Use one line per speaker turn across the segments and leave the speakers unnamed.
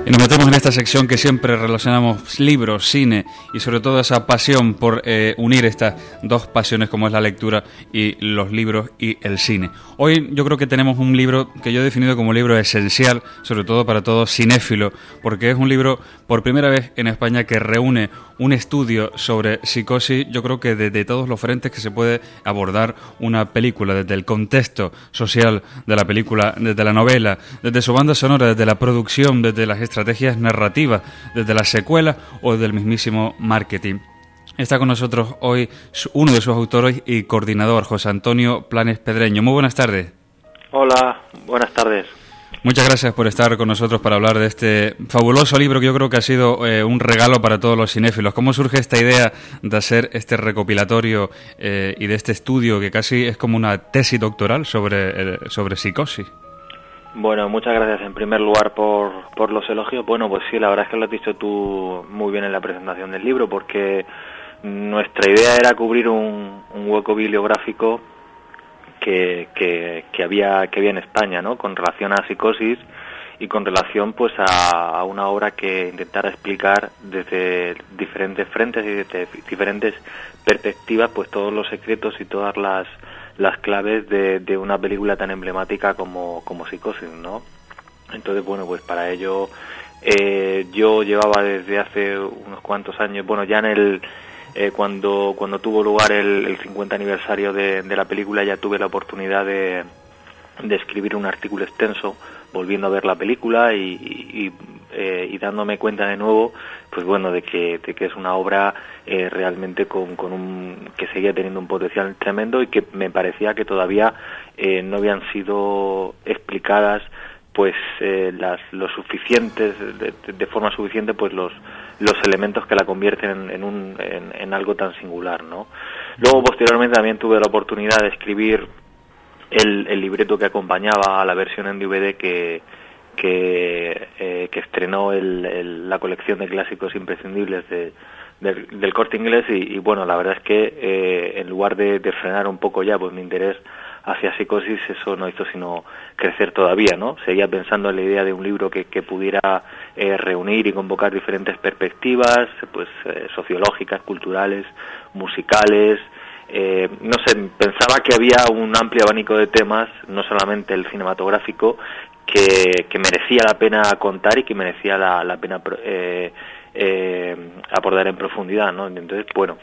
Y nos metemos en esta sección que siempre relacionamos libros, cine y sobre todo esa pasión por unir estas dos pasiones como es la lectura y los libros y el cine. Hoy yo creo que tenemos un libro que yo he definido como libro esencial, sobre todo para todo cinéfilo, porque es un libro por primera vez en España que reúne un estudio sobre psicosis, yo creo que desde todos los frentes que se puede abordar una película, desde el contexto social de la película, desde la novela, desde su banda sonora, desde la producción, desde las estrategias narrativas, desde las secuelas o desde el mismísimo marketing. Está con nosotros hoy uno de sus autores y coordinador, José Antonio Planes Pedreño. Muy buenas tardes.
Hola, buenas tardes.
Muchas gracias por estar con nosotros para hablar de este fabuloso libro que yo creo que ha sido un regalo para todos los cinéfilos. ¿Cómo surge esta idea de hacer este recopilatorio y de este estudio que casi es como una tesis doctoral sobre psicosis?
Bueno, muchas gracias en primer lugar por los elogios. Bueno, pues sí, la verdad es que lo has dicho tú muy bien en la presentación del libro, porque nuestra idea era cubrir un hueco bibliográfico que había en España, ¿no? Con relación a psicosis y con relación pues a una obra que intentara explicar desde diferentes frentes y desde diferentes perspectivas pues todos los secretos y todas las claves de una película tan emblemática como Psicosis, ¿no? Entonces, bueno, pues para ello yo llevaba desde hace unos cuantos años, bueno, ya en el cuando tuvo lugar el 50 aniversario de la película, ya tuve la oportunidad de escribir un artículo extenso volviendo a ver la película y dándome cuenta de nuevo, pues bueno, de que es una obra realmente que seguía teniendo un potencial tremendo y que me parecía que todavía no habían sido explicadas pues lo suficientes de forma suficiente pues los elementos que la convierten en algo tan singular, ¿no? Luego posteriormente también tuve la oportunidad de escribir el libreto que acompañaba a la versión en DVD que estrenó la colección de clásicos imprescindibles del Corte Inglés y bueno, la verdad es que en lugar de frenar un poco ya pues mi interés hacia Psicosis, eso no hizo sino crecer todavía, ¿no? Seguía pensando en la idea de un libro que pudiera reunir y convocar diferentes perspectivas, pues sociológicas, culturales, musicales. No sé, pensaba que había un amplio abanico de temas, no solamente el cinematográfico, que merecía la pena contar y que merecía la pena abordar en profundidad, ¿no? Entonces, bueno,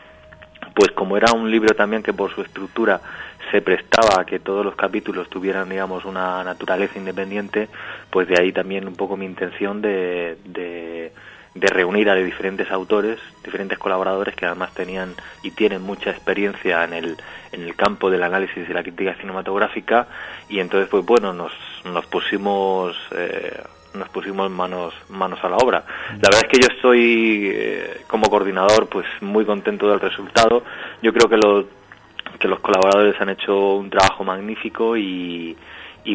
pues como era un libro también que por su estructura se prestaba a que todos los capítulos tuvieran, digamos, una naturaleza independiente, pues de ahí también un poco mi intención de reunir a diferentes autores, diferentes colaboradores que además tenían y tienen mucha experiencia en el campo del análisis y la crítica cinematográfica, y entonces pues bueno, nos pusimos manos a la obra. La verdad es que yo estoy como coordinador pues muy contento del resultado. Yo creo que los colaboradores han hecho un trabajo magnífico y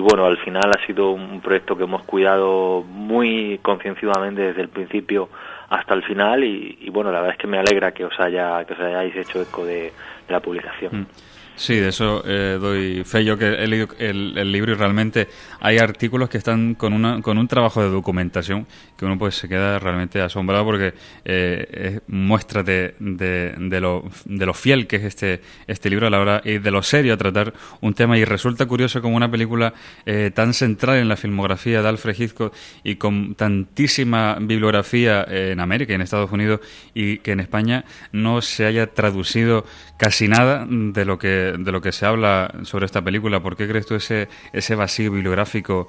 bueno, al final ha sido un proyecto que hemos cuidado muy concienzudamente desde el principio hasta el final y bueno, la verdad es que me alegra que os hayáis hecho eco de la publicación.
Sí, de eso doy fe. Yo que he leído el libro y realmente hay artículos que están con un trabajo de documentación que uno pues se queda realmente asombrado porque muestra de lo fiel que es este libro a la hora y de lo serio a tratar un tema, y resulta curioso como una película tan central en la filmografía de Alfred Hitchcock y con tantísima bibliografía en América y en Estados Unidos, y que en España no se haya traducido casi nada de lo que se habla sobre esta película. ¿Por qué crees tú ese vacío bibliográfico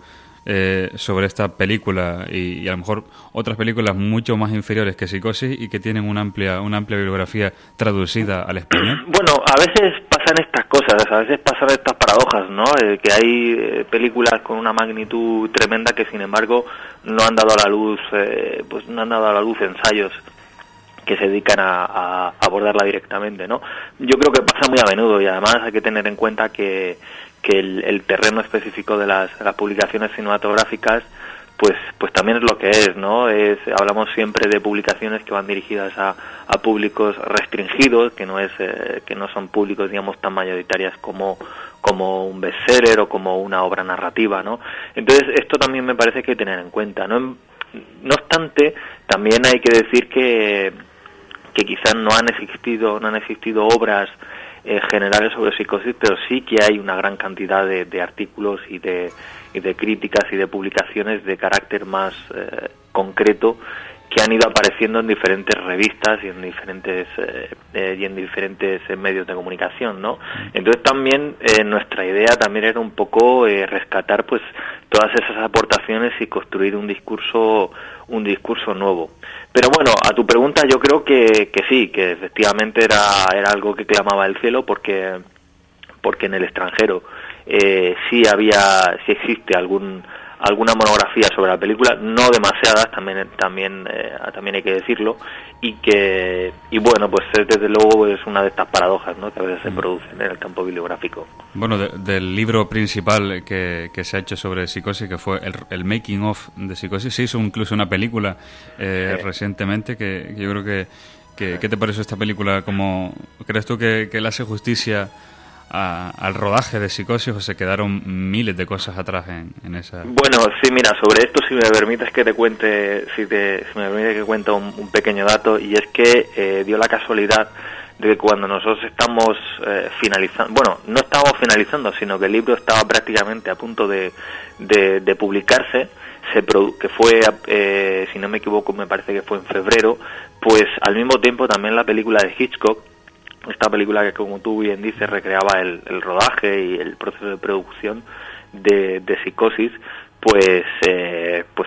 sobre esta película y a lo mejor otras películas mucho más inferiores que Psicosis y que tienen una amplia bibliografía traducida al español?
Bueno, a veces pasan estas cosas, a veces pasan estas paradojas, ¿no? Que hay películas con una magnitud tremenda que sin embargo no han dado a la luz, ensayos que se dedican a abordarla directamente, ¿no? Yo creo que pasa muy a menudo y además hay que tener en cuenta que el terreno específico de las publicaciones cinematográficas pues también es lo que es, ¿no? Hablamos siempre de publicaciones que van dirigidas a públicos restringidos, que no son públicos, digamos, tan mayoritarias como un bestseller o como una obra narrativa, ¿no? Entonces esto también me parece que hay que tener en cuenta, ¿no? No obstante, también hay que decir que quizás no han existido obras generales sobre psicosis, pero sí que hay una gran cantidad de artículos y de críticas y de publicaciones de carácter más concreto que han ido apareciendo en diferentes revistas y en diferentes medios de comunicación, ¿no? Entonces también nuestra idea también era un poco rescatar pues todas esas aportaciones y construir un discurso nuevo. Pero bueno, a tu pregunta yo creo que sí, que efectivamente era algo que clamaba el cielo, porque en el extranjero sí existe alguna monografía sobre la película, no demasiadas, también hay que decirlo, y bueno, pues desde luego es una de estas paradojas, ¿no?, que a veces se producen en el campo bibliográfico.
Bueno, del libro principal que se ha hecho sobre psicosis, que fue el making of de psicosis, se hizo incluso una película recientemente, que yo creo que ¿qué te pareció esta película? ¿Cómo crees tú que le hace justicia al rodaje de Psicosis, o se quedaron miles de cosas atrás en esa?
Bueno, sí, mira, sobre esto, si me permites que te cuente, si me permites que cuente un pequeño dato, y es que dio la casualidad de que cuando nosotros estamos finalizando, bueno, no estábamos finalizando, sino que el libro estaba prácticamente a punto de publicarse, que fue, si no me equivoco, me parece que fue en febrero, pues al mismo tiempo también la película de Hitchcock, esta película que, como tú bien dices, recreaba el rodaje y el proceso de producción de Psicosis, pues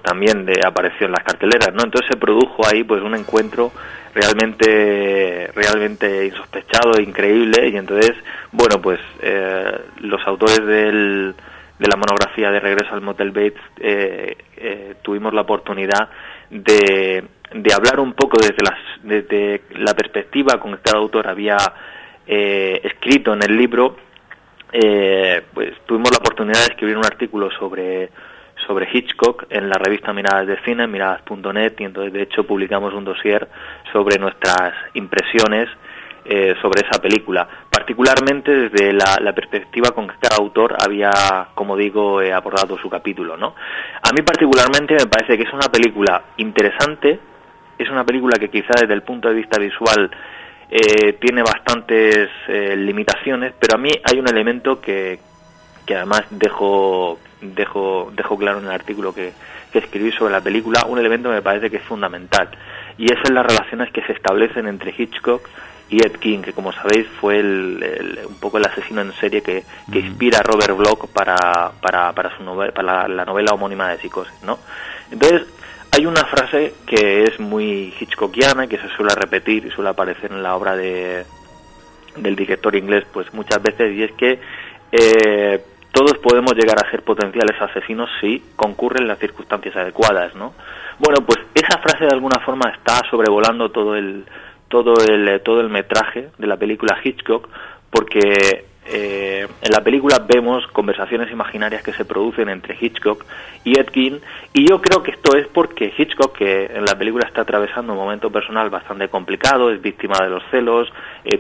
también apareció en las carteleras, ¿no? Entonces se produjo ahí pues un encuentro realmente insospechado e increíble, y entonces, bueno, pues los autores de la monografía de Regreso al Motel Bates tuvimos la oportunidad de hablar un poco desde la perspectiva con que cada autor había escrito en el libro. Pues tuvimos la oportunidad de escribir un artículo sobre Hitchcock en la revista Miradas de Cine, miradas.net, y entonces de hecho publicamos un dossier sobre nuestras impresiones sobre esa película, particularmente desde la perspectiva con que cada autor había, como digo, abordado su capítulo, ¿no? A mí particularmente me parece que es una película interesante, es una película que quizá desde el punto de vista visual tiene bastantes limitaciones, pero a mí hay un elemento que además dejo claro en el artículo que escribí sobre la película, un elemento que me parece que es fundamental, y es en las relaciones que se establecen entre Hitchcock y Ed Gein, que como sabéis fue un poco el asesino en serie que inspira a Robert Bloch para su novela, para la novela homónima de Psicosis, ¿no? Entonces hay una frase que es muy hitchcockiana, que se suele repetir y suele aparecer en la obra del director inglés pues muchas veces, y es que todos podemos llegar a ser potenciales asesinos si concurren las circunstancias adecuadas, ¿no? Bueno, pues esa frase de alguna forma está sobrevolando todo el metraje de la película Hitchcock, porque en la película vemos conversaciones imaginarias que se producen entre Hitchcock y Ed Gein, y yo creo que esto es porque Hitchcock, que en la película está atravesando un momento personal bastante complicado, es víctima de los celos,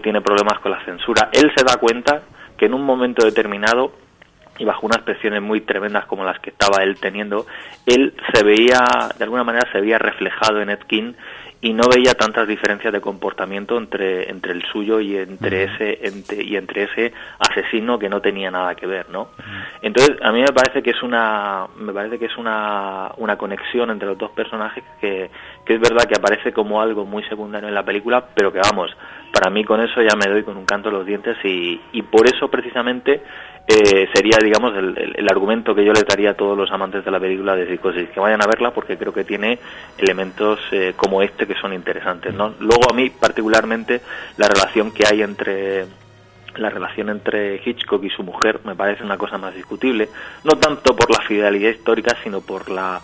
tiene problemas con la censura, él se da cuenta que en un momento determinado, y bajo unas presiones muy tremendas como las que estaba él teniendo, él de alguna manera se veía reflejado en Ed Gein, y no veía tantas diferencias de comportamiento entre el suyo y entre ese asesino que no tenía nada que ver, ¿no? Entonces a mí me parece que es una conexión entre los dos personajes que es verdad que aparece como algo muy secundario en la película, pero que vamos, para mí con eso ya me doy con un canto en los dientes, y por eso precisamente sería, digamos, el argumento que yo le daría a todos los amantes de la película de Psicosis, que vayan a verla, porque creo que tiene elementos como este que son interesantes, ¿no? Luego a mí particularmente la relación entre Hitchcock y su mujer me parece una cosa más discutible, no tanto por la fidelidad histórica, sino por la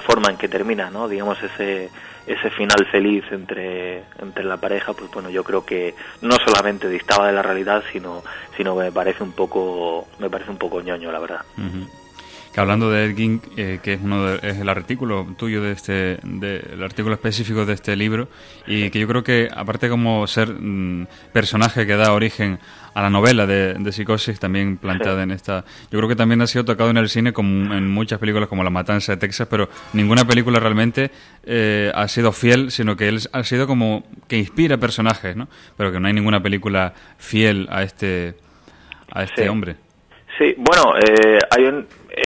forma en que termina, ¿no? Digamos, ese final feliz entre la pareja, pues bueno, yo creo que no solamente distaba de la realidad, sino me parece un poco ñoño, la verdad.
Uh-huh. Que hablando de Ed Gein, que es el artículo tuyo el artículo específico de este libro, y que yo creo que aparte como ser personaje que da origen a la novela de Psicosis, también planteada en esta, yo creo que también ha sido tocado en el cine como en muchas películas como La Matanza de Texas, pero ninguna película realmente ha sido fiel, sino que él ha sido como que inspira personajes, ¿no? Pero que no hay ninguna película fiel a este
Sí.
hombre.
Sí, bueno,